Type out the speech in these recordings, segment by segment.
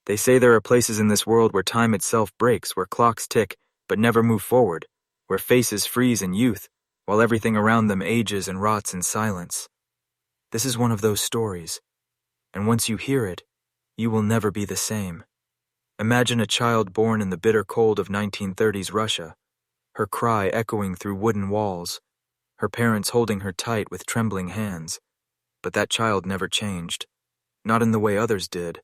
They say there are places in this world where time itself breaks, where clocks tick but never move forward, where faces freeze in youth, while everything around them ages and rots in silence. This is one of those stories, and once you hear it, you will never be the same. Imagine a child born in the bitter cold of 1930s Russia, her cry echoing through wooden walls, her parents holding her tight with trembling hands. But that child never changed, not in the way others did,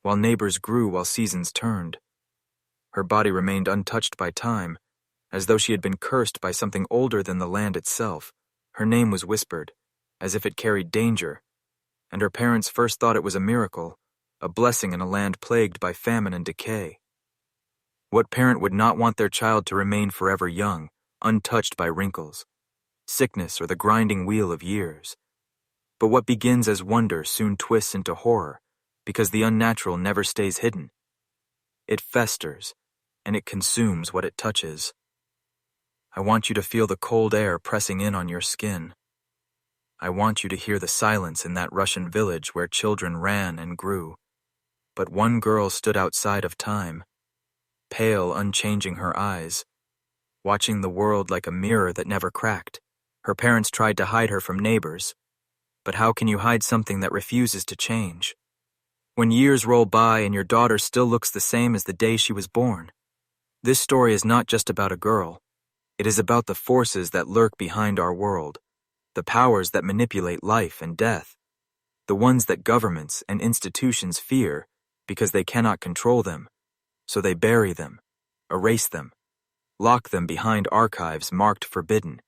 while neighbors grew while seasons turned. Her body remained untouched by time, as though she had been cursed by something older than the land itself. Her name was whispered, as if it carried danger, and her parents first thought it was a miracle, a blessing in a land plagued by famine and decay. What parent would not want their child to remain forever young, untouched by wrinkles, sickness, or the grinding wheel of years? But what begins as wonder soon twists into horror, because the unnatural never stays hidden. It festers, and it consumes what it touches. I want you to feel the cold air pressing in on your skin. I want you to hear the silence in that Russian village where children ran and grew. But one girl stood outside of time, pale, unchanging her eyes, watching the world like a mirror that never cracked. Her parents tried to hide her from neighbors, but how can you hide something that refuses to change? When years roll by and your daughter still looks the same as the day she was born. This story is not just about a girl. It is about the forces that lurk behind our world, the powers that manipulate life and death, the ones that governments and institutions fear because they cannot control them, so they bury them, erase them, lock them behind archives marked forbidden.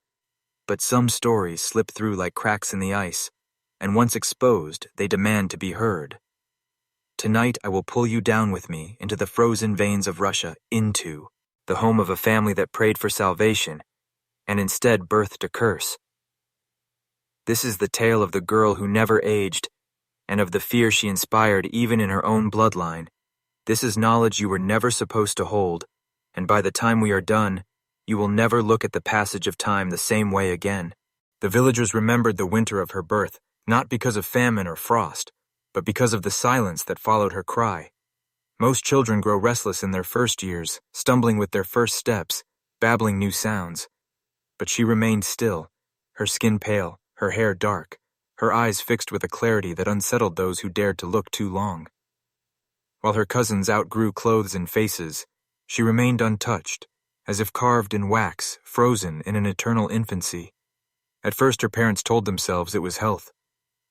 But some stories slip through like cracks in the ice, and once exposed, they demand to be heard. Tonight I will pull you down with me into the frozen veins of Russia, into the home of a family that prayed for salvation and instead birthed a curse. This is the tale of the girl who never aged and of the fear she inspired even in her own bloodline. This is knowledge you were never supposed to hold, and by the time we are done, you will never look at the passage of time the same way again. The villagers remembered the winter of her birth, not because of famine or frost, but because of the silence that followed her cry. Most children grow restless in their first years, stumbling with their first steps, babbling new sounds. But she remained still, her skin pale, her hair dark, her eyes fixed with a clarity that unsettled those who dared to look too long. While her cousins outgrew clothes and faces, she remained untouched, as if carved in wax, frozen in an eternal infancy. At first her parents told themselves it was health.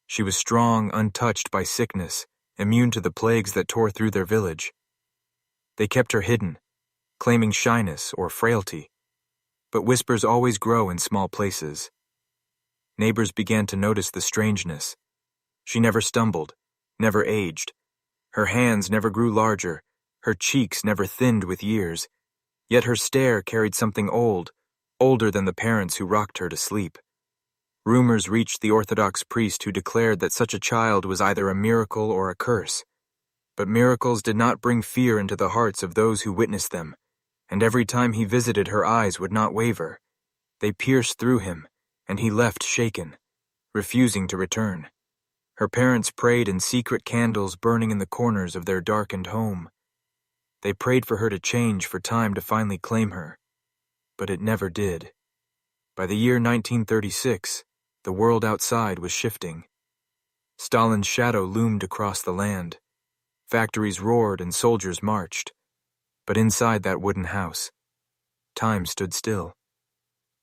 She was strong, untouched by sickness, immune to the plagues that tore through their village. They kept her hidden, claiming shyness or frailty. But whispers always grow in small places. Neighbors began to notice the strangeness. She never stumbled, never aged. Her hands never grew larger, her cheeks never thinned with years. Yet her stare carried something old, older than the parents who rocked her to sleep. Rumors reached the Orthodox priest who declared that such a child was either a miracle or a curse. But miracles did not bring fear into the hearts of those who witnessed them, and every time he visited her eyes would not waver. They pierced through him, and he left shaken, refusing to return. Her parents prayed in secret candles burning in the corners of their darkened home. They prayed for her to change, for time to finally claim her. But it never did. By the year 1936, the world outside was shifting. Stalin's shadow loomed across the land. Factories roared and soldiers marched. But inside that wooden house, time stood still.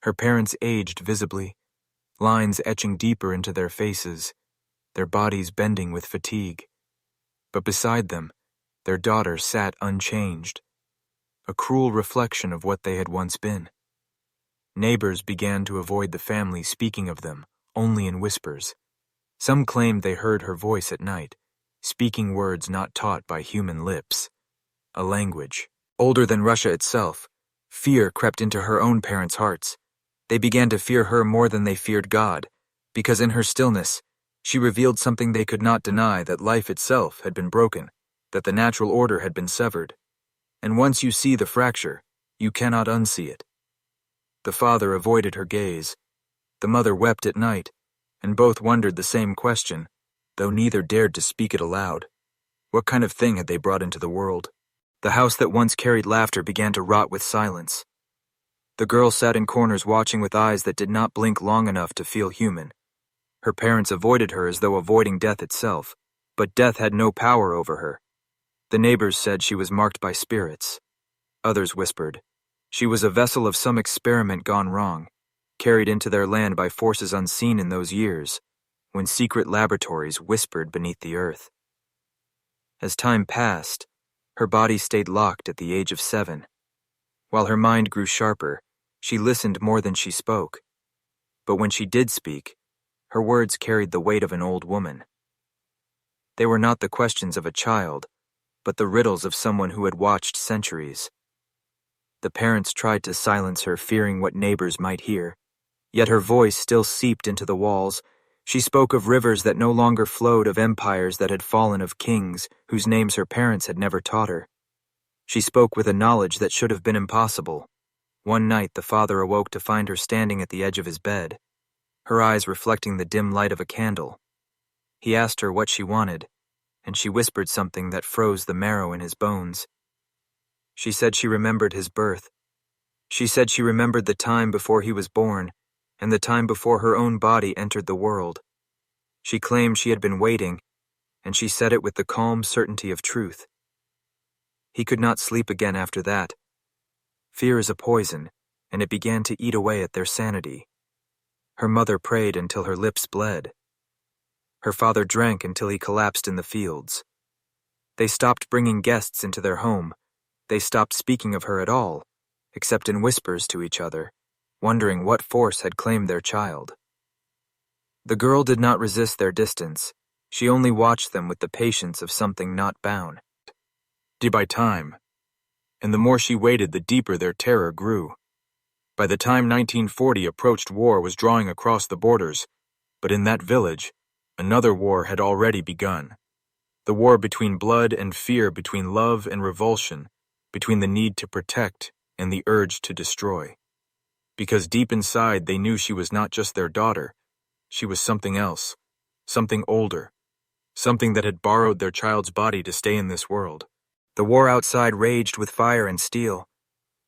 Her parents aged visibly, lines etching deeper into their faces, their bodies bending with fatigue. But beside them, their daughter sat unchanged, a cruel reflection of what they had once been. Neighbors began to avoid the family speaking of them, only in whispers. Some claimed they heard her voice at night, speaking words not taught by human lips. A language, older than Russia itself. Fear crept into her own parents' hearts. They began to fear her more than they feared God, because in her stillness, she revealed something they could not deny, that life itself had been broken, that the natural order had been severed. And once you see the fracture, you cannot unsee it. The father avoided her gaze. The mother wept at night, and both wondered the same question, though neither dared to speak it aloud. What kind of thing had they brought into the world? The house that once carried laughter began to rot with silence. The girl sat in corners watching with eyes that did not blink long enough to feel human. Her parents avoided her as though avoiding death itself, but death had no power over her. The neighbors said she was marked by spirits. Others whispered, she was a vessel of some experiment gone wrong, carried into their land by forces unseen in those years, when secret laboratories whispered beneath the earth. As time passed, her body stayed locked at the age of 7. While her mind grew sharper, she listened more than she spoke. But when she did speak, her words carried the weight of an old woman. They were not the questions of a child, but the riddles of someone who had watched centuries. The parents tried to silence her, fearing what neighbors might hear, yet her voice still seeped into the walls. She spoke of rivers that no longer flowed, of empires that had fallen, of kings whose names her parents had never taught her. She spoke with a knowledge that should have been impossible. One night the father awoke to find her standing at the edge of his bed, her eyes reflecting the dim light of a candle. He asked her what she wanted, and she whispered something that froze the marrow in his bones. She said she remembered his birth. She said she remembered the time before he was born, and the time before her own body entered the world. She claimed she had been waiting, and she said it with the calm certainty of truth. He could not sleep again after that. Fear is a poison, and it began to eat away at their sanity. Her mother prayed until her lips bled. Her father drank until he collapsed in the fields. They stopped bringing guests into their home. They stopped speaking of her at all, except in whispers to each other, wondering what force had claimed their child. The girl did not resist their distance. She only watched them with the patience of something not bound. By time, and the more she waited, the deeper their terror grew. By the time 1940 approached, war was drawing across the borders, but in that village, another war had already begun. The war between blood and fear, between love and revulsion, between the need to protect and the urge to destroy. Because deep inside they knew she was not just their daughter, she was something else, something older, something that had borrowed their child's body to stay in this world. The war outside raged with fire and steel,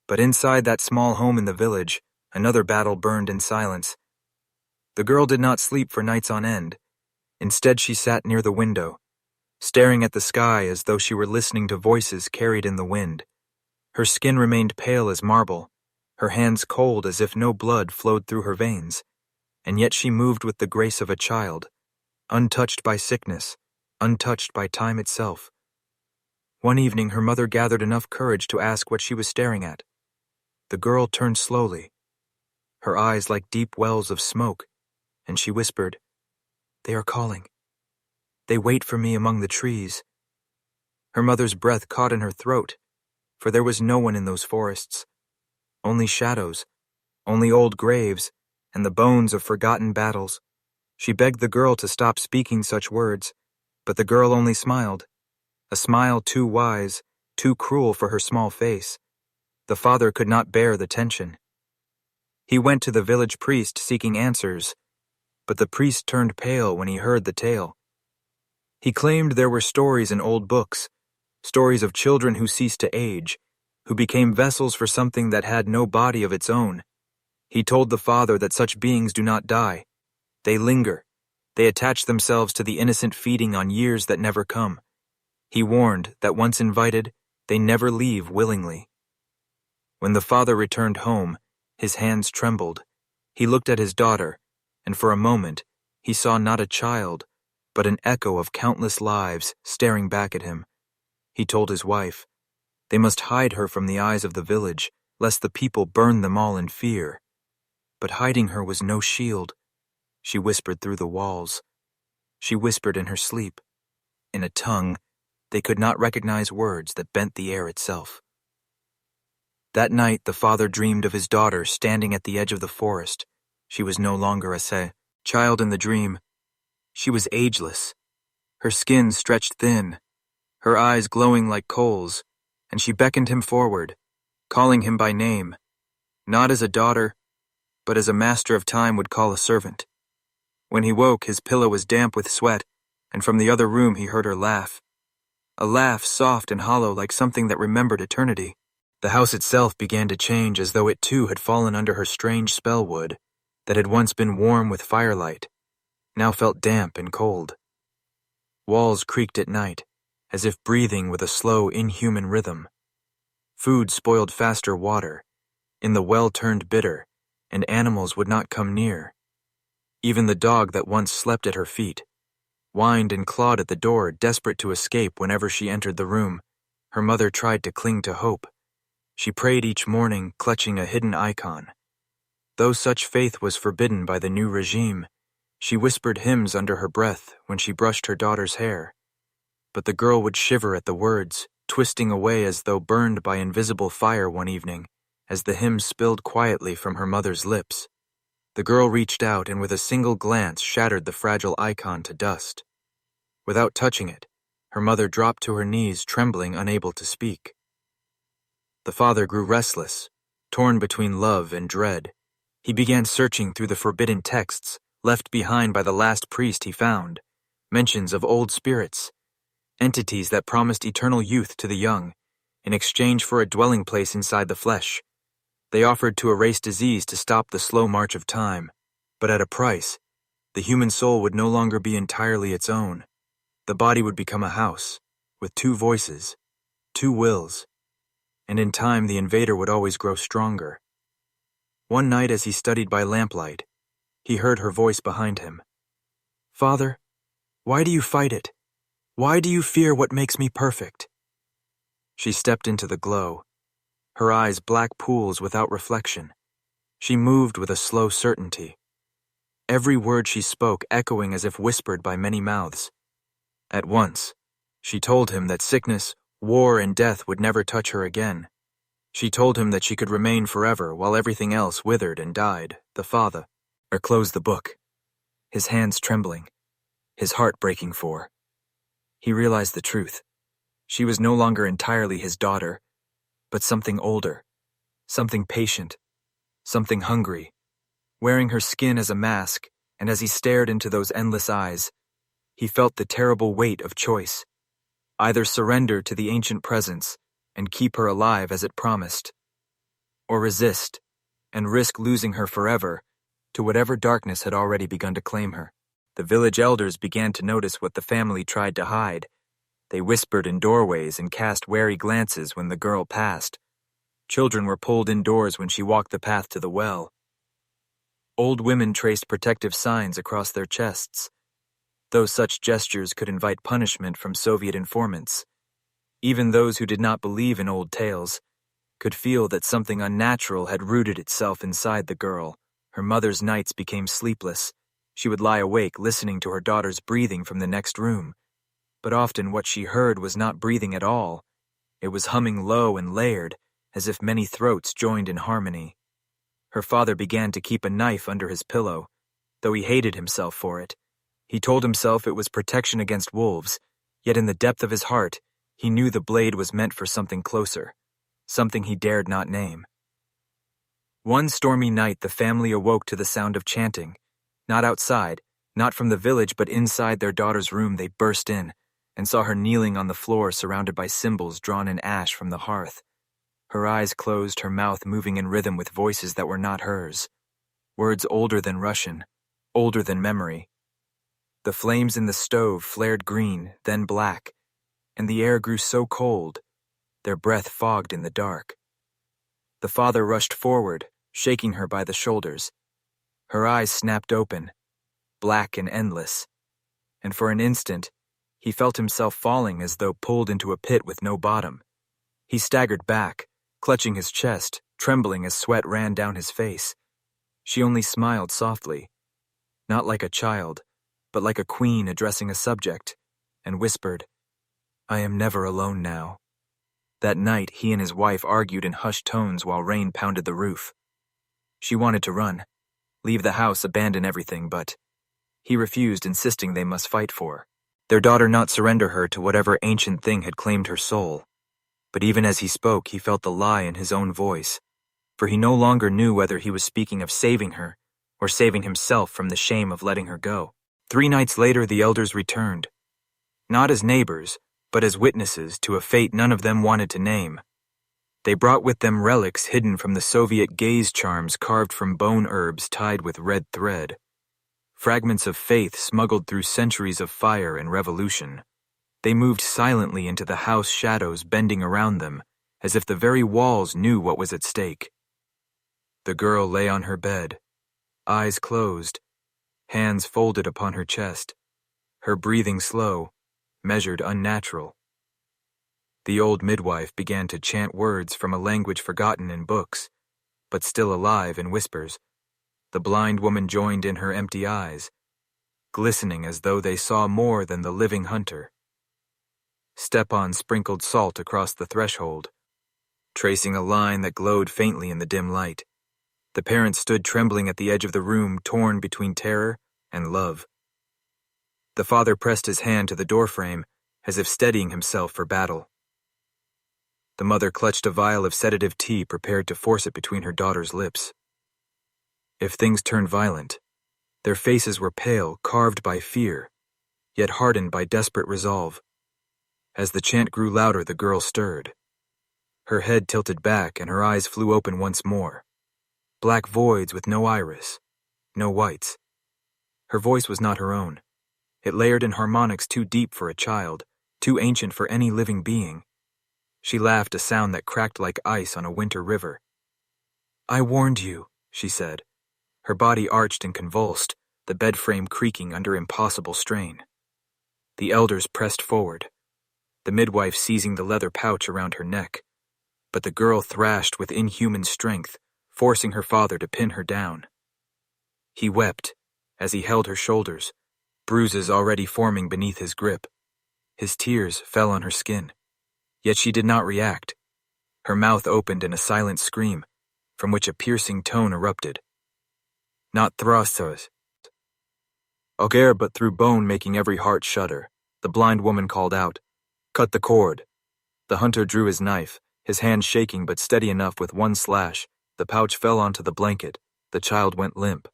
but inside that small home in the village, another battle burned in silence. The girl did not sleep for nights on end. Instead, she sat near the window, staring at the sky as though she were listening to voices carried in the wind. Her skin remained pale as marble, her hands cold as if no blood flowed through her veins, and yet she moved with the grace of a child, untouched by sickness, untouched by time itself. One evening, her mother gathered enough courage to ask what she was staring at. The girl turned slowly, her eyes like deep wells of smoke, and she whispered, "They are calling. They wait for me among the trees." Her mother's breath caught in her throat, for there was no one in those forests. Only shadows, only old graves, and the bones of forgotten battles. She begged the girl to stop speaking such words, but the girl only smiled, a smile too wise, too cruel for her small face. The father could not bear the tension. He went to the village priest seeking answers, but the priest turned pale when he heard the tale. He claimed there were stories in old books, stories of children who ceased to age, who became vessels for something that had no body of its own. He told the father that such beings do not die. They linger. They attach themselves to the innocent, feeding on years that never come. He warned that once invited, they never leave willingly. When the father returned home, his hands trembled. He looked at his daughter, and for a moment, he saw not a child, but an echo of countless lives staring back at him. He told his wife, they must hide her from the eyes of the village, lest the people burn them all in fear. But hiding her was no shield. She whispered through the walls. She whispered in her sleep, in a tongue they could not recognize, words that bent the air itself. That night the father dreamed of his daughter standing at the edge of the forest. She was no longer a child in the dream. She was ageless, her skin stretched thin, her eyes glowing like coals, and she beckoned him forward, calling him by name, not as a daughter, but as a master of time would call a servant. When he woke, his pillow was damp with sweat, and from the other room he heard her laugh. a laugh soft and hollow like something that remembered eternity. The house itself began to change as though it too had fallen under her strange spell wood, that had once been warm with firelight, now felt damp and cold. Walls creaked at night, as if breathing with a slow, inhuman rhythm. Food spoiled faster water, in the well turned bitter, and animals would not come near. Even the dog that once slept at her feet whined and clawed at the door, desperate to escape whenever she entered the room. Her mother tried to cling to hope. She prayed each morning, clutching a hidden icon. Though such faith was forbidden by the new regime, she whispered hymns under her breath when she brushed her daughter's hair. But the girl would shiver at the words, twisting away as though burned by invisible fire one evening, as the hymn spilled quietly from her mother's lips. The girl reached out and with a single glance shattered the fragile icon to dust. Without touching it, her mother dropped to her knees, trembling, unable to speak. The father grew restless, torn between love and dread. He began searching through the forbidden texts left behind by the last priest he found, mentions of old spirits, entities that promised eternal youth to the young, in exchange for a dwelling place inside the flesh. They offered to erase disease to stop the slow march of time, but at a price. The human soul would no longer be entirely its own. The body would become a house, with two voices, two wills, and in time the invader would always grow stronger. One night as he studied by lamplight, he heard her voice behind him. "Father, why do you fight it? Why do you fear what makes me perfect?" She stepped into the glow, her eyes black pools without reflection. She moved with a slow certainty, every word she spoke echoing as if whispered by many mouths. At once, she told him that sickness, war, and death would never touch her again. She told him that she could remain forever while everything else withered and died. The father closed the book, his hands trembling, his heart breaking for. He realized the truth. She was no longer entirely his daughter, but something older, something patient, something hungry, wearing her skin as a mask, and as he stared into those endless eyes, he felt the terrible weight of choice. Either surrender to the ancient presence and keep her alive as it promised, or resist and risk losing her forever to whatever darkness had already begun to claim her. The village elders began to notice what the family tried to hide. They whispered in doorways and cast wary glances when the girl passed. Children were pulled indoors when she walked the path to the well. Old women traced protective signs across their chests, though such gestures could invite punishment from Soviet informants. Even those who did not believe in old tales could feel that something unnatural had rooted itself inside the girl. Her mother's nights became sleepless. She would lie awake listening to her daughter's breathing from the next room. But often what she heard was not breathing at all. It was humming low and layered, as if many throats joined in harmony. Her father began to keep a knife under his pillow, though he hated himself for it. He told himself it was protection against wolves, yet in the depth of his heart, he knew the blade was meant for something closer, something he dared not name. One stormy night, the family awoke to the sound of chanting. Not outside, not from the village, but inside their daughter's room. They burst in and saw her kneeling on the floor surrounded by symbols drawn in ash from the hearth. Her eyes closed, her mouth moving in rhythm with voices that were not hers. Words older than Russian, older than memory. The flames in the stove flared green, then black, and the air grew so cold, their breath fogged in the dark. The father rushed forward, shaking her by the shoulders. Her eyes snapped open, black and endless, and for an instant, he felt himself falling as though pulled into a pit with no bottom. He staggered back, clutching his chest, trembling as sweat ran down his face. She only smiled softly, not like a child, but like a queen addressing a subject, and whispered, "I am never alone now." That night, he and his wife argued in hushed tones while rain pounded the roof. She wanted to run, leave the house, abandon everything, but he refused, insisting they must fight for their daughter, not surrender her to whatever ancient thing had claimed her soul. But even as he spoke, he felt the lie in his own voice, for he no longer knew whether he was speaking of saving her or saving himself from the shame of letting her go. 3 nights later, the elders returned, not as neighbors, but as witnesses to a fate none of them wanted to name. They brought with them relics hidden from the Soviet gaze charms carved from bone herbs tied with red thread. Fragments of faith smuggled through centuries of fire and revolution. They moved silently into the house, shadows bending around them, as if the very walls knew what was at stake. The girl lay on her bed, eyes closed, hands folded upon her chest, her breathing slow, measured, unnatural. The old midwife began to chant words from a language forgotten in books, but still alive in whispers. The blind woman joined in, her empty eyes, glistening as though they saw more than the living hunter. Stepan sprinkled salt across the threshold, tracing a line that glowed faintly in the dim light. The parents stood trembling at the edge of the room, torn between terror and love. The father pressed his hand to the doorframe, as if steadying himself for battle. The mother clutched a vial of sedative tea, prepared to force it between her daughter's lips. If things turned violent, their faces were pale, carved by fear, yet hardened by desperate resolve. As the chant grew louder, the girl stirred. Her head tilted back and her eyes flew open once more. Black voids with no iris, no whites. Her voice was not her own. It layered in harmonics too deep for a child, too ancient for any living being. She laughed, a sound that cracked like ice on a winter river. "I warned you," she said. Her body arched and convulsed, the bed frame creaking under impossible strain. The elders pressed forward, the midwife seizing the leather pouch around her neck. But the girl thrashed with inhuman strength, forcing her father to pin her down. He wept as he held her shoulders, bruises already forming beneath his grip. His tears fell on her skin, yet she did not react. Her mouth opened in a silent scream, from which a piercing tone erupted. Not thrustos. Augere but through bone, making every heart shudder. The blind woman called out, "Cut the cord." The hunter drew his knife, his hand shaking but steady enough. With one slash, the pouch fell onto the blanket. The child went limp,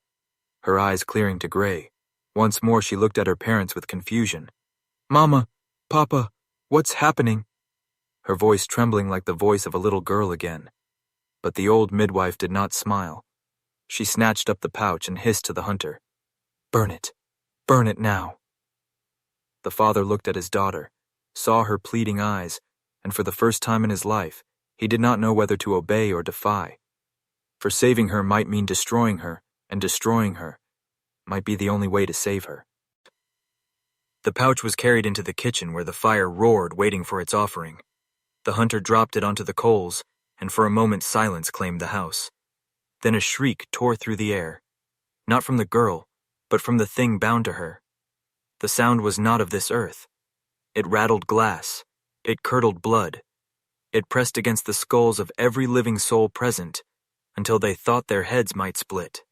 her eyes clearing to gray. Once more she looked at her parents with confusion. "Mama, Papa, what's happening?" Her voice trembling like the voice of a little girl again. But the old midwife did not smile. She snatched up the pouch and hissed to the hunter, "Burn it. Burn it now." The father looked at his daughter, saw her pleading eyes, and for the first time in his life, he did not know whether to obey or defy. For saving her might mean destroying her, and destroying her might be the only way to save her. The pouch was carried into the kitchen, where the fire roared, waiting for its offering. The hunter dropped it onto the coals, and for a moment silence claimed the house. Then a shriek tore through the air, not from the girl, but from the thing bound to her. The sound was not of this earth. It rattled glass. It curdled blood. It pressed against the skulls of every living soul present, until they thought their heads might split.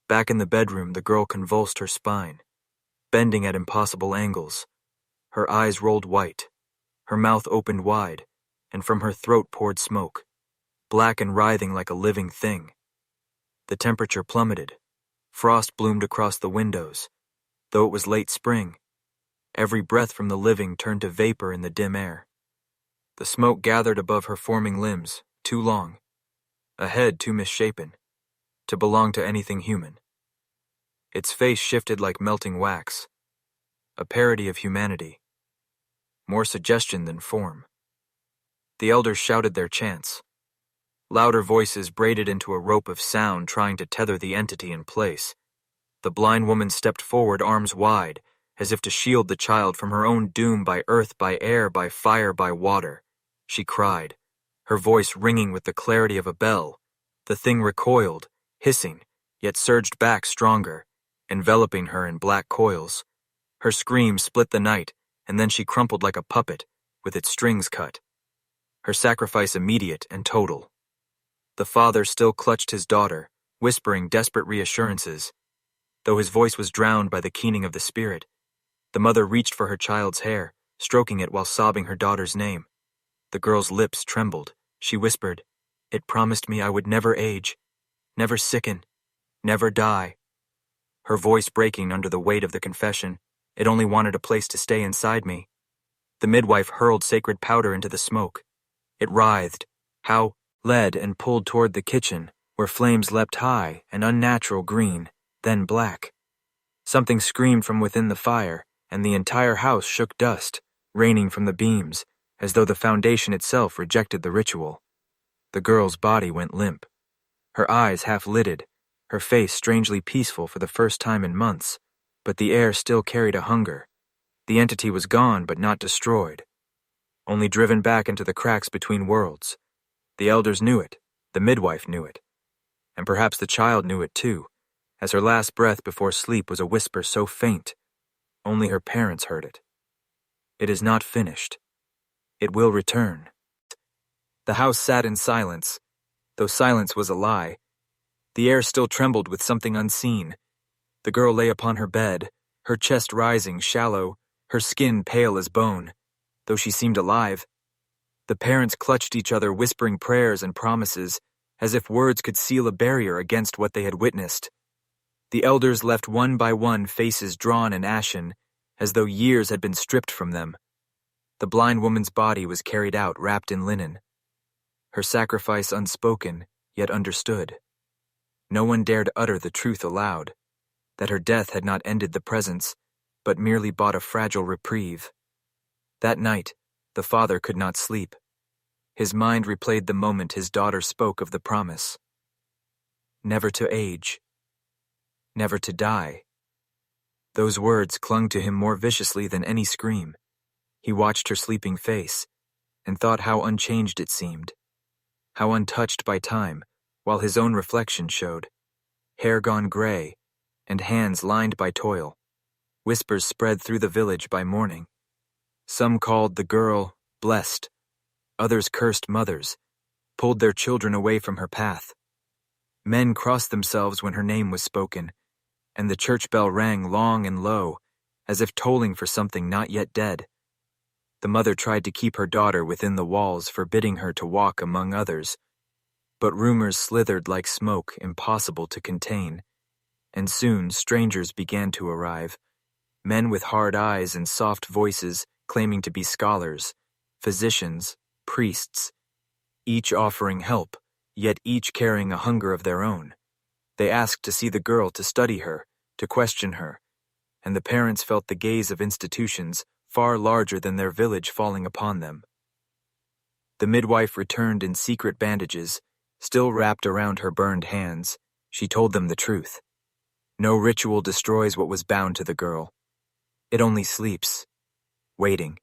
Back in the bedroom, the girl convulsed her spine, bending at impossible angles. Her eyes rolled white, her mouth opened wide, and from her throat poured smoke, black and writhing like a living thing. The temperature plummeted. Frost bloomed across the windows. Though it was late spring, every breath from the living turned to vapor in the dim air. The smoke gathered above her forming limbs, too long, a head too misshapen, to belong to anything human. Its face shifted like melting wax, a parody of humanity, more suggestion than form. The elders shouted their chants, louder voices braided into a rope of sound, trying to tether the entity in place. The blind woman stepped forward, arms wide, as if to shield the child from her own doom, by earth, by air, by fire, by water. She cried, her voice ringing with the clarity of a bell. The thing recoiled, hissing, yet surged back stronger, enveloping her in black coils. Her scream split the night, and then she crumpled like a puppet, with its strings cut. Her sacrifice immediate and total. The father still clutched his daughter, whispering desperate reassurances. Though his voice was drowned by the keening of the spirit, the mother reached for her child's hair, stroking it while sobbing her daughter's name. The girl's lips trembled. She whispered, "It promised me I would never age, never sicken, never die." Her voice breaking under the weight of the confession, "It only wanted a place to stay inside me." The midwife hurled sacred powder into the smoke. It writhed, led and pulled toward the kitchen, where flames leapt high and unnatural green, then black. Something screamed from within the fire, and the entire house shook dust, raining from the beams, as though the foundation itself rejected the ritual. The girl's body went limp. Her eyes half-lidded, her face strangely peaceful for the first time in months, but the air still carried a hunger. The entity was gone but not destroyed, only driven back into the cracks between worlds. The elders knew it, the midwife knew it, and perhaps the child knew it too, as her last breath before sleep was a whisper so faint, only her parents heard it. It is not finished. It will return. The house sat in silence, though silence was a lie. The air still trembled with something unseen. The girl lay upon her bed, her chest rising shallow, her skin pale as bone, though she seemed alive. The parents clutched each other, whispering prayers and promises, as if words could seal a barrier against what they had witnessed. The elders left one by one, faces drawn and ashen, as though years had been stripped from them. The blind woman's body was carried out, wrapped in linen. Her sacrifice unspoken, yet understood. No one dared utter the truth aloud, that her death had not ended the presence, but merely bought a fragile reprieve. That night, the father could not sleep. His mind replayed the moment his daughter spoke of the promise. Never to age. Never to die. Those words clung to him more viciously than any scream. He watched her sleeping face, and thought how unchanged it seemed, how untouched by time, while his own reflection showed. Hair gone gray, and hands lined by toil. Whispers spread through the village by morning. Some called the girl blessed. Others cursed mothers, pulled their children away from her path. Men crossed themselves when her name was spoken, and the church bell rang long and low, as if tolling for something not yet dead. The mother tried to keep her daughter within the walls, forbidding her to walk among others. But rumors slithered like smoke, impossible to contain, and soon strangers began to arrive, men with hard eyes and soft voices claiming to be scholars, physicians, priests, each offering help, yet each carrying a hunger of their own. They asked to see the girl, to study her, to question her, and the parents felt the gaze of institutions far larger than their village falling upon them. The midwife returned in secret bandages, still wrapped around her burned hands. She told them the truth. No ritual destroys what was bound to the girl. It only sleeps, waiting,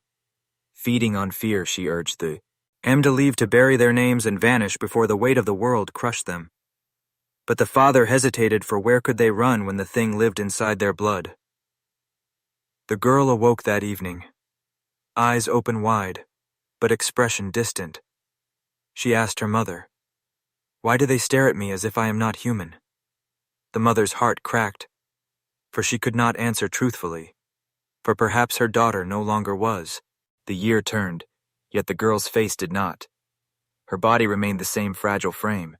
feeding on fear. She urged the to leave to bury their names and vanish before the weight of the world crushed them. But the father hesitated, for where could they run when the thing lived inside their blood? The girl awoke that evening, eyes open wide, but expression distant. She asked her mother, "Why do they stare at me as if I am not human?" The mother's heart cracked, for she could not answer truthfully, for perhaps her daughter no longer was. The year turned, yet the girl's face did not. Her body remained the same fragile frame.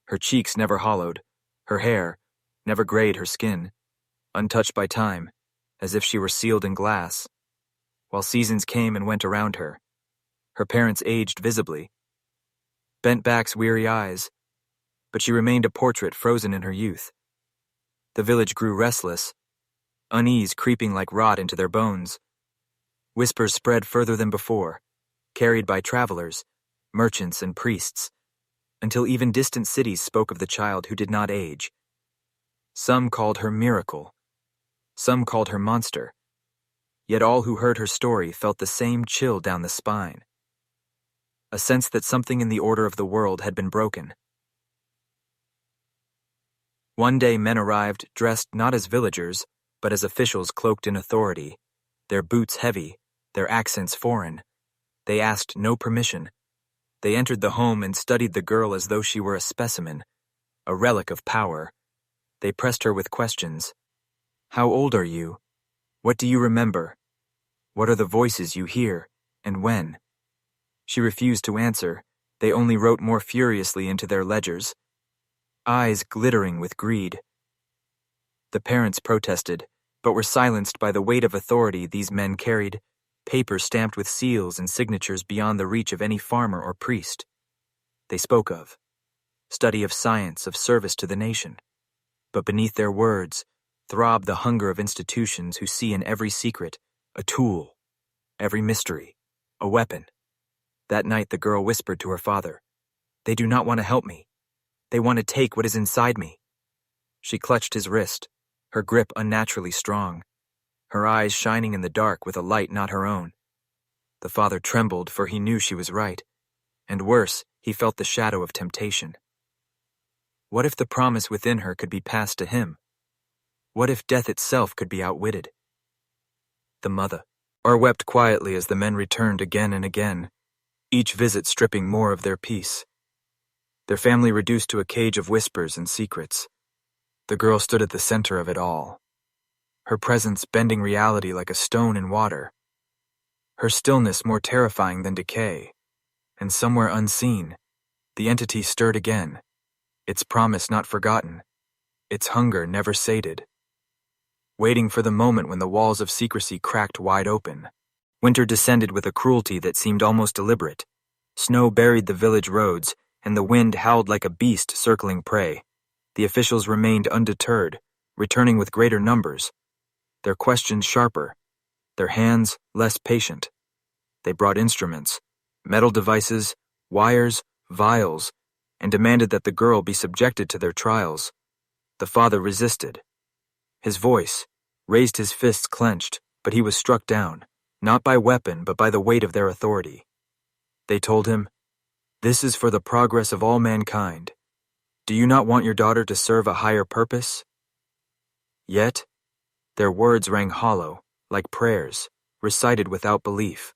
Her cheeks never hollowed, her hair never grayed her skin, untouched by time, as if she were sealed in glass. While seasons came and went around her, her parents aged visibly, bent backs, weary eyes, but she remained a portrait frozen in her youth. The village grew restless, unease creeping like rot into their bones. Whispers spread further than before, carried by travelers, merchants, and priests, until even distant cities spoke of the child who did not age. Some called her miracle, some called her monster, yet all who heard her story felt the same chill down the spine, a sense that something in the order of the world had been broken. One day men arrived, dressed not as villagers, but as officials cloaked in authority, their boots heavy, their accents foreign. They asked no permission. They entered the home and studied the girl as though she were a specimen, a relic of power. They pressed her with questions. How old are you? What do you remember? What are the voices you hear, and when? She refused to answer. They only wrote more furiously into their ledgers, eyes glittering with greed. The parents protested, but were silenced by the weight of authority these men carried, papers stamped with seals and signatures beyond the reach of any farmer or priest. They spoke of study of science, of service to the nation. But beneath their words throbbed the hunger of institutions who see in every secret a tool, every mystery a weapon. That night the girl whispered to her father, "They do not want to help me. They want to take what is inside me." She clutched his wrist, her grip unnaturally strong, her eyes shining in the dark with a light not her own. The father trembled, for he knew she was right, and worse, he felt the shadow of temptation. What if the promise within her could be passed to him? What if death itself could be outwitted? The mother wept quietly as the men returned again and again, each visit stripping more of their peace. Their family reduced to a cage of whispers and secrets. The girl stood at the center of it all, her presence bending reality like a stone in water, her stillness more terrifying than decay. And somewhere unseen, the entity stirred again, its promise not forgotten, its hunger never sated. Waiting for the moment when the walls of secrecy cracked wide open, winter descended with a cruelty that seemed almost deliberate. Snow buried the village roads, and the wind howled like a beast circling prey. The officials remained undeterred, returning with greater numbers, their questions sharper, their hands less patient. They brought instruments, metal devices, wires, vials, and demanded that the girl be subjected to their trials. The father resisted. His voice raised, his fists clenched, but he was struck down, not by weapon but by the weight of their authority. They told him, "This is for the progress of all mankind. Do you not want your daughter to serve a higher purpose?" Yet, their words rang hollow, like prayers, recited without belief.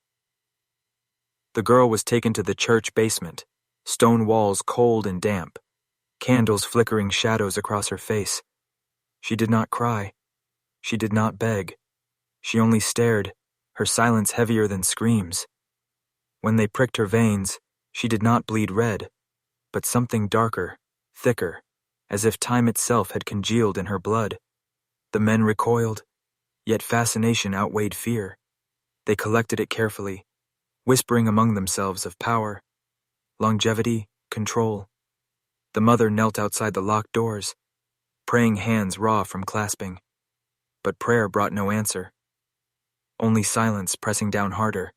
The girl was taken to the church basement, stone walls cold and damp, candles flickering shadows across her face. She did not cry. She did not beg. She only stared, her silence heavier than screams. When they pricked her veins, she did not bleed red, but something darker, thicker, as if time itself had congealed in her blood. The men recoiled, yet fascination outweighed fear. They collected it carefully, whispering among themselves of power, longevity, control. The mother knelt outside the locked doors, praying hands raw from clasping. But prayer brought no answer, only silence pressing down harder.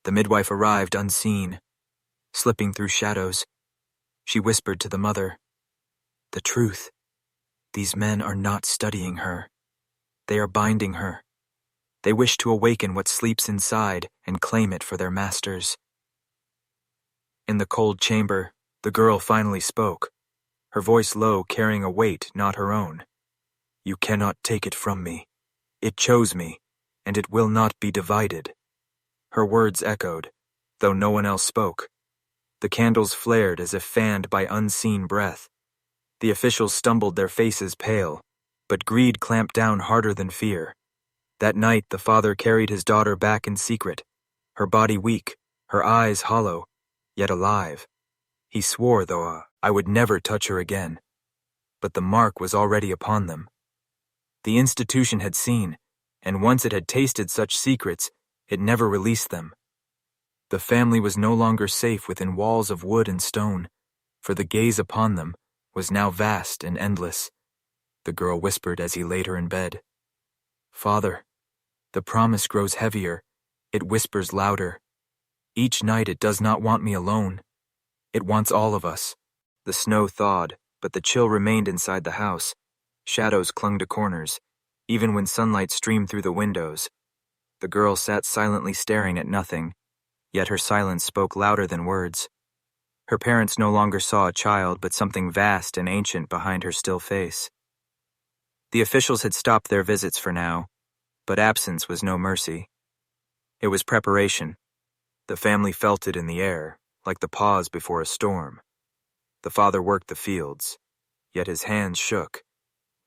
The midwife arrived unseen, slipping through shadows. She whispered to the mother, "The truth. These men are not studying her. They are binding her. They wish to awaken what sleeps inside and claim it for their masters." In the cold chamber, the girl finally spoke, her voice low, carrying a weight not her own. "You cannot take it from me. It chose me, and it will not be divided." Her words echoed, though no one else spoke. The candles flared as if fanned by unseen breath. The officials stumbled, their faces pale, but greed clamped down harder than fear. That night the father carried his daughter back in secret, her body weak, her eyes hollow, yet alive. He swore, though, I would never touch her again. But the mark was already upon them. The institution had seen, and once it had tasted such secrets, it never released them. The family was no longer safe within walls of wood and stone, for the gaze upon them was now vast and endless. The girl whispered as he laid her in bed, "Father, the promise grows heavier, it whispers louder. Each night it does not want me alone. It wants all of us." The snow thawed, but the chill remained inside the house. Shadows clung to corners, even when sunlight streamed through the windows. The girl sat silently staring at nothing, yet her silence spoke louder than words. Her parents no longer saw a child, but something vast and ancient behind her still face. The officials had stopped their visits for now, but absence was no mercy. It was preparation. The family felt it in the air, like the pause before a storm. The father worked the fields, yet his hands shook,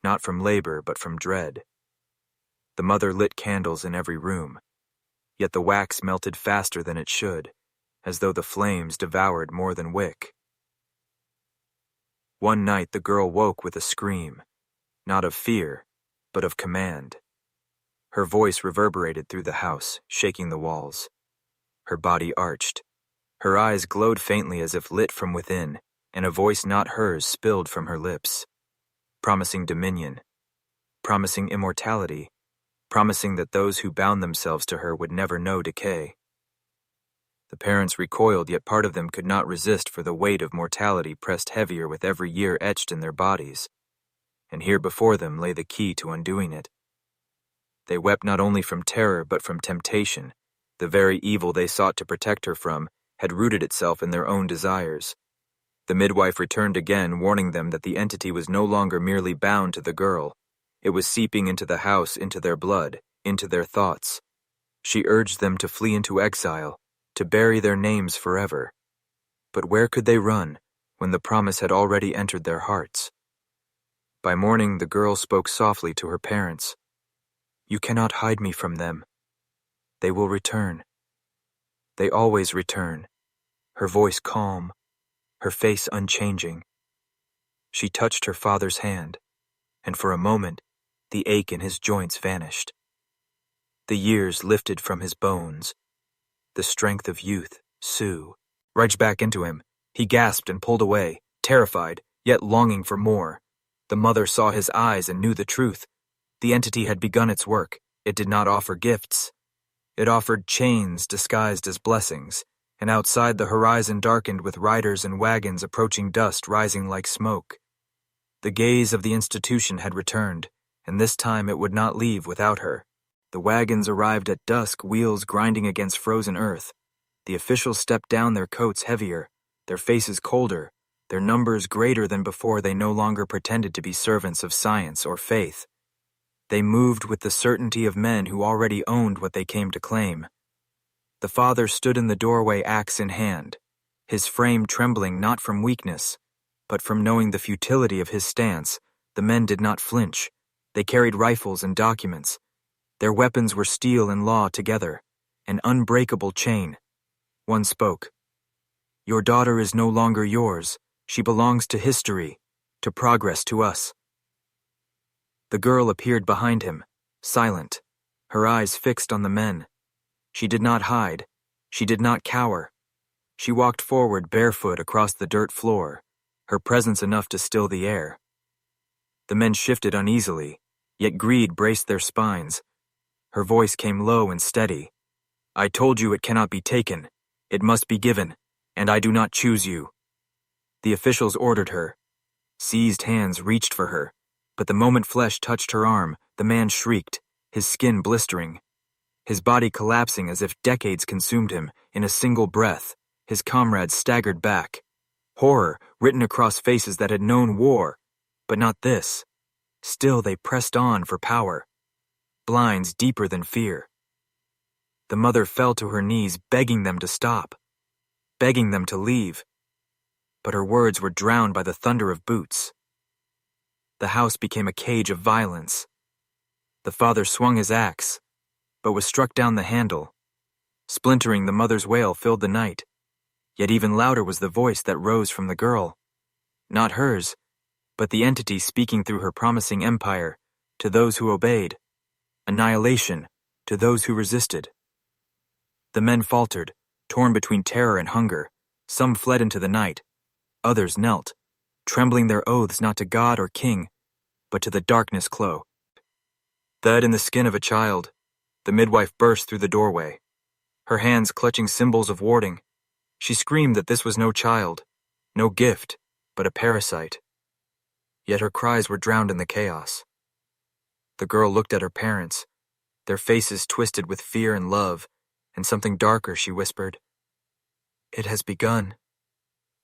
not from labor but from dread. The mother lit candles in every room, yet the wax melted faster than it should, as though the flames devoured more than wick. One night the girl woke with a scream, not of fear, but of command. Her voice reverberated through the house, shaking the walls. Her body arched. Her eyes glowed faintly as if lit from within, and a voice not hers spilled from her lips, promising dominion, promising immortality, promising that those who bound themselves to her would never know decay. The parents recoiled, yet part of them could not resist, for the weight of mortality pressed heavier with every year etched in their bodies, and here before them lay the key to undoing it. They wept not only from terror but from temptation. The very evil they sought to protect her from had rooted itself in their own desires. The midwife returned again, warning them that the entity was no longer merely bound to the girl. It was seeping into the house, into their blood, into their thoughts. She urged them to flee into exile, to bury their names forever. But where could they run when the promise had already entered their hearts? By morning, the girl spoke softly to her parents. "You cannot hide me from them. They will return. They always return." Her voice calm, her face unchanging. She touched her father's hand, and for a moment, the ache in his joints vanished. The years lifted from his bones. The strength of youth, Sue, reached back into him. He gasped and pulled away, terrified, yet longing for more. The mother saw his eyes and knew the truth. The entity had begun its work. It did not offer gifts. It offered chains disguised as blessings, and outside the horizon darkened with riders and wagons approaching, dust rising like smoke. The gaze of the institution had returned, and this time it would not leave without her. The wagons arrived at dusk, wheels grinding against frozen earth. The officials stepped down, their coats heavier, their faces colder, their numbers greater than before. They no longer pretended to be servants of science or faith. They moved with the certainty of men who already owned what they came to claim. The father stood in the doorway, axe in hand, his frame trembling not from weakness, but from knowing the futility of his stance. The men did not flinch. They carried rifles and documents. Their weapons were steel and law together, an unbreakable chain. One spoke. "Your daughter is no longer yours. She belongs to history, to progress, to us." The girl appeared behind him, silent, her eyes fixed on the men. She did not hide. She did not cower. She walked forward barefoot across the dirt floor, her presence enough to still the air. The men shifted uneasily, yet greed braced their spines. Her voice came low and steady. "I told you it cannot be taken. It must be given, and I do not choose you." The officials ordered her. Seized hands reached for her, but the moment flesh touched her arm, the man shrieked, his skin blistering, his body collapsing as if decades consumed him in a single breath. His comrades staggered back. Horror written across faces that had known war, but not this. Still they pressed on for power. Blinds deeper than fear. The mother fell to her knees, begging them to stop, begging them to leave. But her words were drowned by the thunder of boots. The house became a cage of violence. The father swung his axe, but was struck down the handle. Splintering, the mother's wail filled the night. Yet even louder was the voice that rose from the girl. Not hers, but the entity speaking through her, promising empire to those who obeyed, annihilation to those who resisted. The men faltered, torn between terror and hunger. Some fled into the night. Others knelt, trembling their oaths not to God or king, but to the darkness clo. Dead in the skin of a child, the midwife burst through the doorway, her hands clutching symbols of warding. She screamed that this was no child, no gift, but a parasite. Yet her cries were drowned in the chaos. The girl looked at her parents, their faces twisted with fear and love, and something darker. She whispered, "It has begun.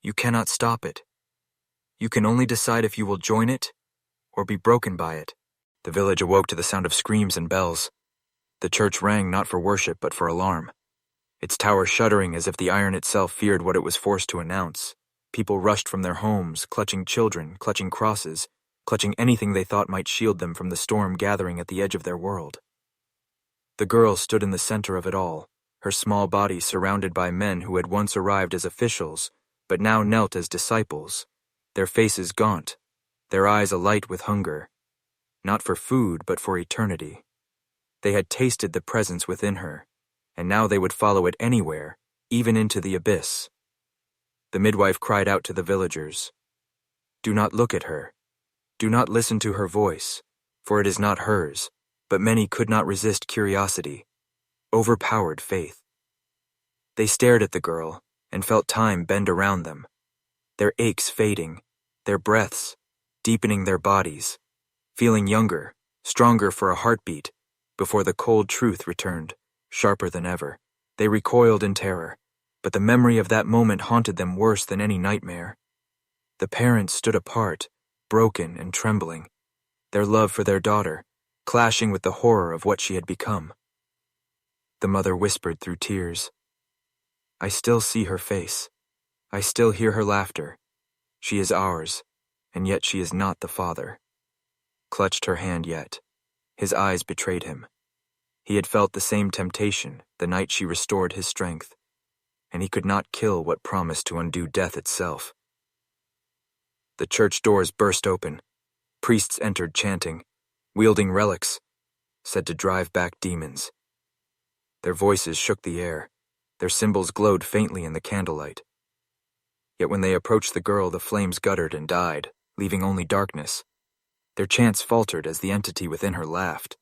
You cannot stop it. You can only decide if you will join it or be broken by it." The village awoke to the sound of screams and bells. The church rang not for worship but for alarm, its tower shuddering as if the iron itself feared what it was forced to announce. People rushed from their homes, clutching children, clutching crosses, clutching anything they thought might shield them from the storm gathering at the edge of their world. The girl stood in the center of it all, her small body surrounded by men who had once arrived as officials, but now knelt as disciples, their faces gaunt, their eyes alight with hunger, not for food but for eternity. They had tasted the presence within her, and now they would follow it anywhere, even into the abyss. The midwife cried out to the villagers, "Do not look at her. Do not listen to her voice, for it is not hers." But many could not resist curiosity, overpowered faith. They stared at the girl and felt time bend around them, their aches fading, their breaths deepening their bodies, feeling younger, stronger for a heartbeat, before the cold truth returned, sharper than ever. They recoiled in terror, but the memory of that moment haunted them worse than any nightmare. The parents stood apart, broken and trembling, their love for their daughter clashing with the horror of what she had become. The mother whispered through tears, "I still see her face. I still hear her laughter. She is ours, and yet she is not the father." Clutched her hand yet. His eyes betrayed him. He had felt the same temptation the night she restored his strength, and he could not kill what promised to undo death itself. The church doors burst open. Priests entered chanting, wielding relics, said to drive back demons. Their voices shook the air. Their symbols glowed faintly in the candlelight. Yet when they approached the girl, the flames guttered and died, leaving only darkness. Their chants faltered as the entity within her laughed.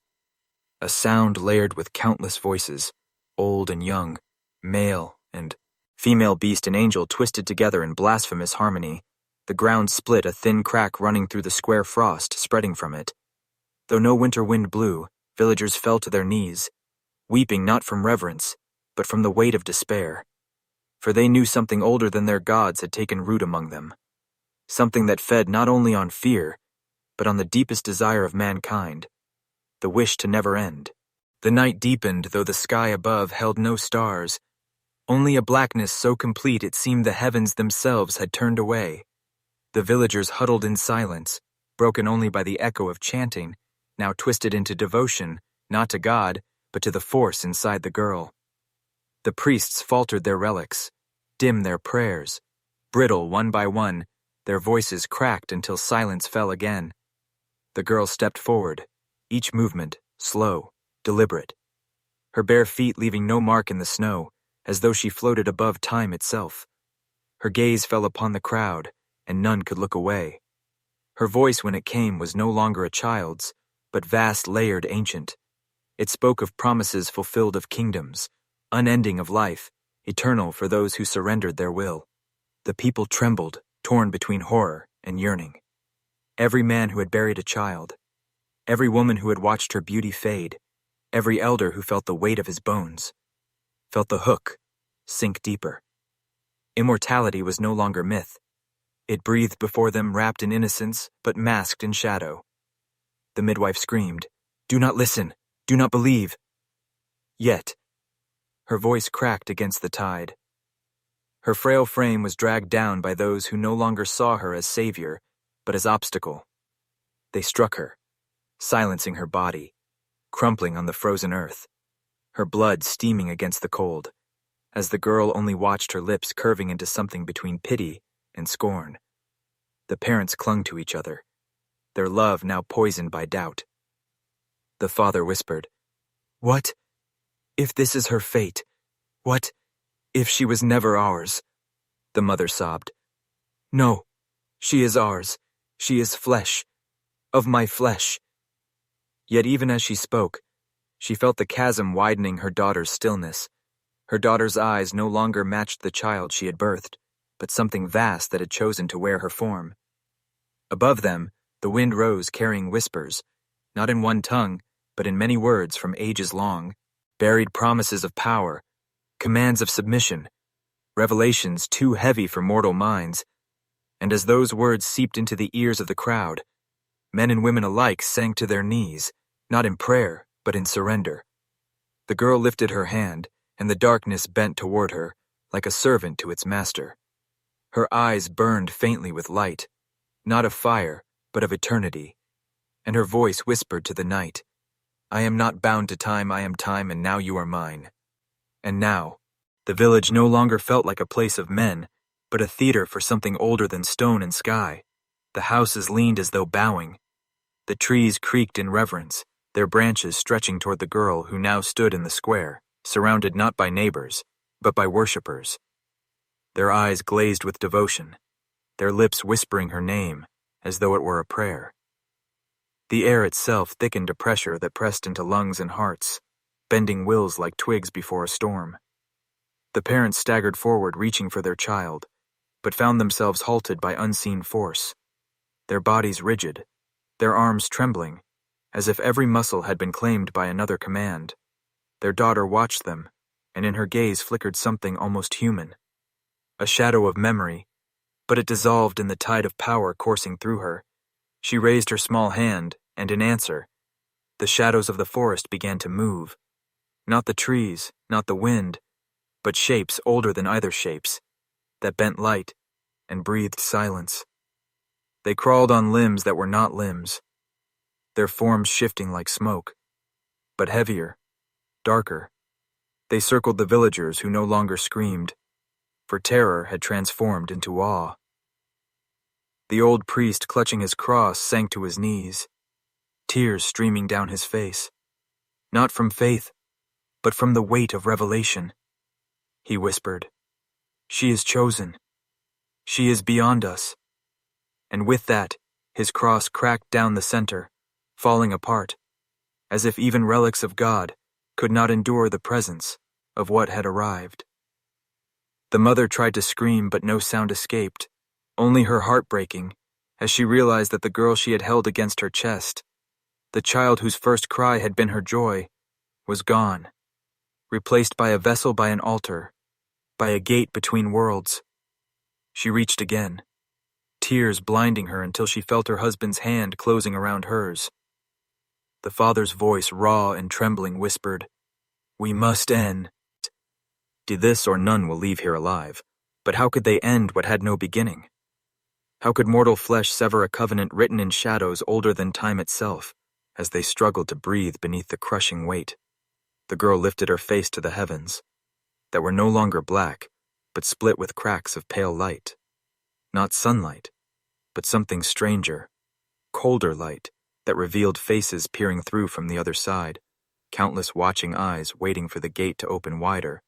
A sound layered with countless voices, old and young, male and female, beast and angel twisted together in blasphemous harmony. The ground split, a thin crack running through the square frost spreading from it. Though no winter wind blew, villagers fell to their knees, weeping not from reverence, but from the weight of despair. For they knew something older than their gods had taken root among them, something that fed not only on fear, but on the deepest desire of mankind, the wish to never end. The night deepened, though the sky above held no stars, only a blackness so complete it seemed the heavens themselves had turned away. The villagers huddled in silence, broken only by the echo of chanting, now twisted into devotion, not to God, but to the force inside the girl. The priests faltered their relics, dimmed their prayers, brittle one by one, their voices cracked until silence fell again. The girl stepped forward, each movement slow, deliberate, her bare feet leaving no mark in the snow, as though she floated above time itself. Her gaze fell upon the crowd, and none could look away. Her voice, when it came, was no longer a child's, but vast, layered, ancient. It spoke of promises fulfilled, of kingdoms, unending, of life, eternal for those who surrendered their will. The people trembled, torn between horror and yearning. Every man who had buried a child, every woman who had watched her beauty fade, every elder who felt the weight of his bones, felt the hook sink deeper. Immortality was no longer myth. It breathed before them, wrapped in innocence, but masked in shadow. The midwife screamed, "Do not listen! Do not believe!" Yet, her voice cracked against the tide. Her frail frame was dragged down by those who no longer saw her as savior, but as obstacle. They struck her, silencing her body, crumpling on the frozen earth, her blood steaming against the cold, as the girl only watched her lips curving into something between pity and scorn. The parents clung to each other, their love now poisoned by doubt. The father whispered, "What if this is her fate? What if she was never ours?" The mother sobbed, "No, she is ours. She is flesh, of my flesh." Yet even as she spoke, she felt the chasm widening her daughter's stillness. Her daughter's eyes no longer matched the child she had birthed, but something vast that had chosen to wear her form. Above them, the wind rose carrying whispers, not in one tongue, but in many words from ages long, buried promises of power, commands of submission, revelations too heavy for mortal minds. And as those words seeped into the ears of the crowd, men and women alike sank to their knees, not in prayer, but in surrender. The girl lifted her hand, and the darkness bent toward her, like a servant to its master. Her eyes burned faintly with light, not of fire, but of eternity, and her voice whispered to the night, "I am not bound to time, I am time, and now you are mine." And now, the village no longer felt like a place of men, but a theater for something older than stone and sky. The houses leaned as though bowing. The trees creaked in reverence, their branches stretching toward the girl who now stood in the square, surrounded not by neighbors, but by worshippers. Their eyes glazed with devotion, their lips whispering her name as though it were a prayer. The air itself thickened a pressure that pressed into lungs and hearts, bending wills like twigs before a storm. The parents staggered forward, reaching for their child, but found themselves halted by unseen force, their bodies rigid, their arms trembling, as if every muscle had been claimed by another command. Their daughter watched them, and in her gaze flickered something almost human, a shadow of memory, but it dissolved in the tide of power coursing through her. She raised her small hand, and in answer, the shadows of the forest began to move. Not the trees, not the wind, but shapes older than either shapes, that bent light and breathed silence. They crawled on limbs that were not limbs, their forms shifting like smoke, but heavier, darker. They circled the villagers who no longer screamed, for terror had transformed into awe. The old priest, clutching his cross, sank to his knees, tears streaming down his face, not from faith, but from the weight of revelation. He whispered, "She is chosen. She is beyond us." And with that, his cross cracked down the center, falling apart, as if even relics of God could not endure the presence of what had arrived. The mother tried to scream, but no sound escaped, only her heart breaking, as she realized that the girl she had held against her chest, the child whose first cry had been her joy, was gone, replaced by a vessel, by an altar, by a gate between worlds. She reached again, tears blinding her until she felt her husband's hand closing around hers. The father's voice, raw and trembling, whispered, "We must end. This or none will leave here alive. But how could they end what had no beginning? How could mortal flesh sever a covenant written in shadows older than time itself, as they struggled to breathe beneath the crushing weight? The girl lifted her face to the heavens, that were no longer black, but split with cracks of pale light. Not sunlight, but something stranger, colder light that revealed faces peering through from the other side, countless watching eyes waiting for the gate to open wider.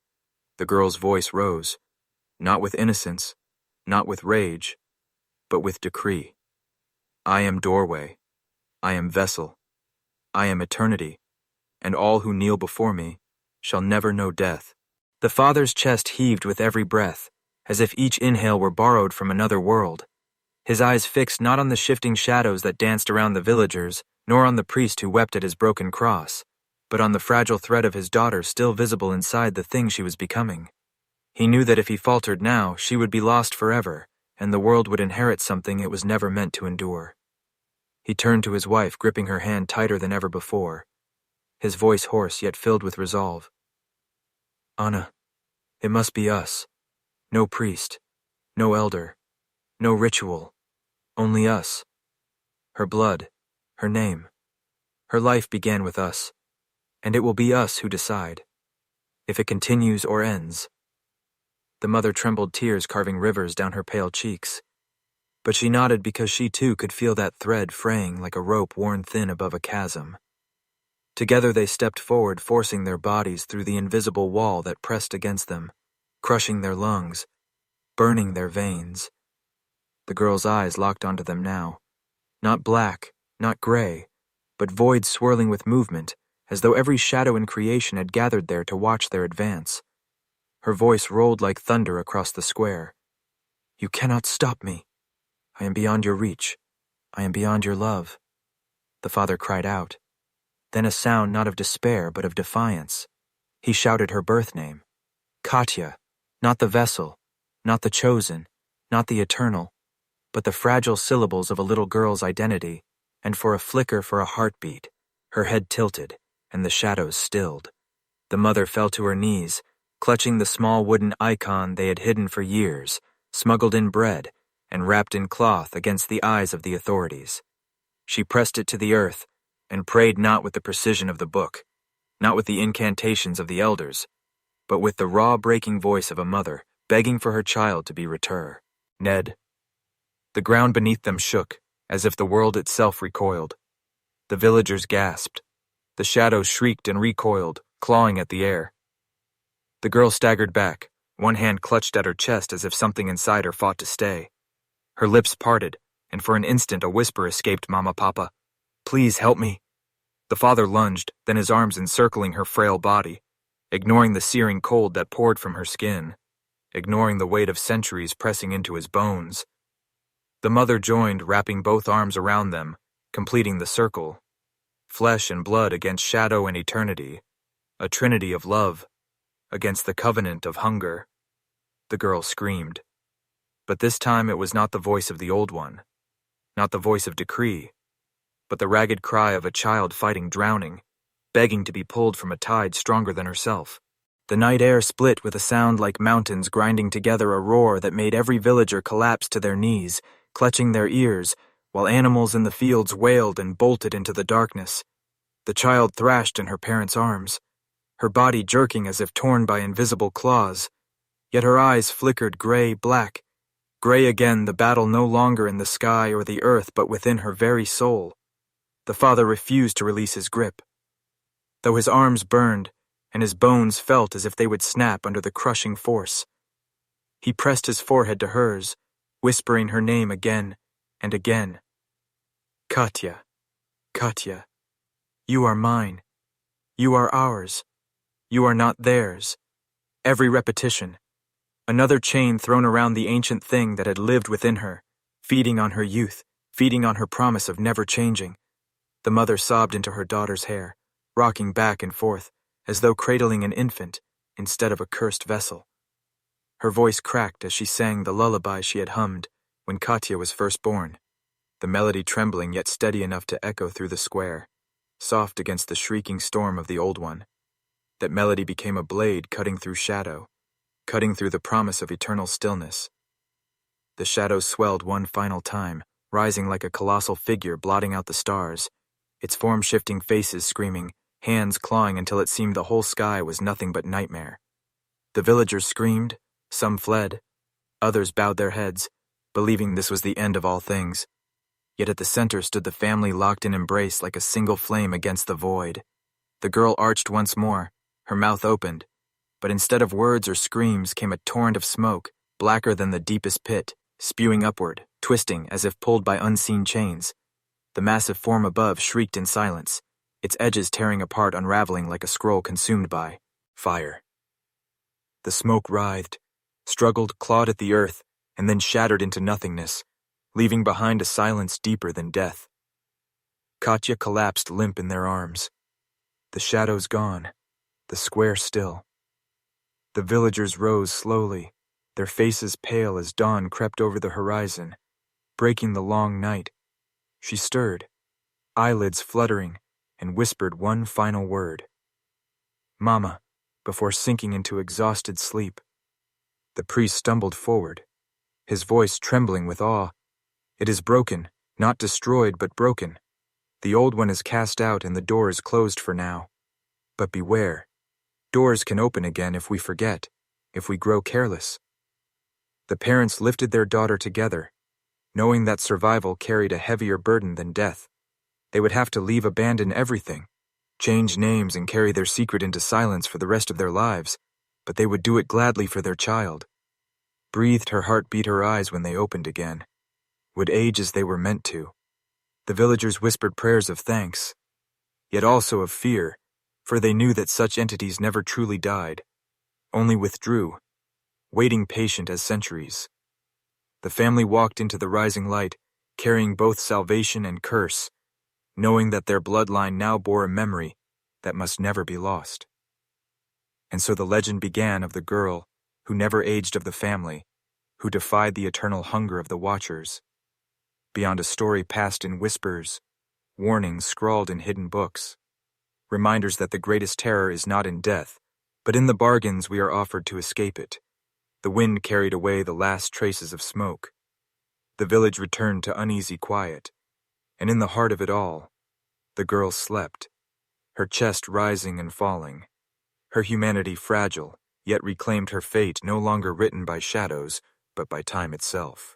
The girl's voice rose, not with innocence, not with rage, but with decree. "I am doorway, I am vessel, I am eternity, and all who kneel before me shall never know death." The father's chest heaved with every breath, as if each inhale were borrowed from another world. His eyes fixed not on the shifting shadows that danced around the villagers, nor on the priest who wept at his broken cross, but on the fragile thread of his daughter still visible inside the thing she was becoming. He knew that if he faltered now, she would be lost forever, and the world would inherit something it was never meant to endure. He turned to his wife, gripping her hand tighter than ever before, his voice hoarse yet filled with resolve. "Anna, it must be us. No priest, no elder, no ritual, only us. Her blood, her name, her life began with us, and it will be us who decide, if it continues or ends." The mother trembled, tears carving rivers down her pale cheeks, but she nodded because she too could feel that thread fraying like a rope worn thin above a chasm. Together they stepped forward, forcing their bodies through the invisible wall that pressed against them, crushing their lungs, burning their veins. The girl's eyes locked onto them now, not black, not gray, but voids swirling with movement, as though every shadow in creation had gathered there to watch their advance. Her voice rolled like thunder across the square. "You cannot stop me. I am beyond your reach. I am beyond your love." The father cried out. Then a sound not of despair but of defiance. He shouted her birth name. Katya, not the vessel, not the chosen, not the eternal, but the fragile syllables of a little girl's identity, and for a flicker, for a heartbeat, her head tilted, and the shadows stilled. The mother fell to her knees, clutching the small wooden icon they had hidden for years, smuggled in bread, and wrapped in cloth against the eyes of the authorities. She pressed it to the earth, and prayed not with the precision of the book, not with the incantations of the elders, but with the raw breaking voice of a mother begging for her child to be returned. "Ned." The ground beneath them shook, as if the world itself recoiled. The villagers gasped, The shadow shrieked and recoiled, clawing at the air. The girl staggered back, one hand clutched at her chest as if something inside her fought to stay. Her lips parted, and for an instant a whisper escaped Mama Papa. "Please help me." The father lunged, then his arms encircling her frail body, ignoring the searing cold that poured from her skin, ignoring the weight of centuries pressing into his bones. The mother joined, wrapping both arms around them, completing the circle. Flesh and blood against shadow and eternity, a trinity of love, against the covenant of hunger. The girl screamed. But this time it was not the voice of the old one, not the voice of decree, but the ragged cry of a child fighting drowning, begging to be pulled from a tide stronger than herself. The night air split with a sound like mountains grinding together, a roar that made every villager collapse to their knees, clutching their ears, while animals in the fields wailed and bolted into the darkness. The child thrashed in her parents' arms, her body jerking as if torn by invisible claws, yet her eyes flickered gray-black. Gray again, the battle no longer in the sky or the earth but within her very soul. The father refused to release his grip. Though his arms burned, and his bones felt as if they would snap under the crushing force. He pressed his forehead to hers, whispering her name again and again. "Katya, Katya, you are mine. You are ours. You are not theirs." Every repetition, another chain thrown around the ancient thing that had lived within her, feeding on her youth, feeding on her promise of never changing. The mother sobbed into her daughter's hair, rocking back and forth, as though cradling an infant instead of a cursed vessel. Her voice cracked as she sang the lullaby she had hummed when Katya was first born, the melody trembling yet steady enough to echo through the square, soft against the shrieking storm of the old one. That melody became a blade cutting through shadow, cutting through the promise of eternal stillness. The shadow swelled one final time, rising like a colossal figure blotting out the stars, its form-shifting faces screaming, hands clawing until it seemed the whole sky was nothing but nightmare. The villagers screamed, some fled, others bowed their heads, believing this was the end of all things. Yet at the center stood the family locked in embrace like a single flame against the void. The girl arched once more, her mouth opened, but instead of words or screams came a torrent of smoke, blacker than the deepest pit, spewing upward, twisting as if pulled by unseen chains. The massive form above shrieked in silence, its edges tearing apart, unraveling like a scroll consumed by fire. The smoke writhed, struggled, clawed at the earth, and then shattered into nothingness, leaving behind a silence deeper than death. Katya collapsed limp in their arms. The shadows gone, the square still. The villagers rose slowly, their faces pale as dawn crept over the horizon, breaking the long night. She stirred, eyelids fluttering, and whispered one final word. "Mama," before sinking into exhausted sleep. The priest stumbled forward, his voice trembling with awe. "It is broken, not destroyed, but broken. The old one is cast out and the door is closed for now. But beware, doors can open again if we forget, if we grow careless." The parents lifted their daughter together, knowing that survival carried a heavier burden than death. They would have to abandon everything, change names and carry their secret into silence for the rest of their lives, but they would do it gladly for their child. Breathed her heart, beat her eyes when they opened again, would age as they were meant to. The villagers whispered prayers of thanks, yet also of fear, for they knew that such entities never truly died, only withdrew, waiting patient as centuries. The family walked into the rising light, carrying both salvation and curse, knowing that their bloodline now bore a memory that must never be lost. And so the legend began of the girl who never aged, of the family, who defied the eternal hunger of the Watchers. Beyond a story passed in whispers, warnings scrawled in hidden books, reminders that the greatest terror is not in death, but in the bargains we are offered to escape it. The wind carried away the last traces of smoke. The village returned to uneasy quiet, and in the heart of it all, the girl slept, her chest rising and falling, her humanity fragile, yet reclaimed her fate no longer written by shadows, but by time itself.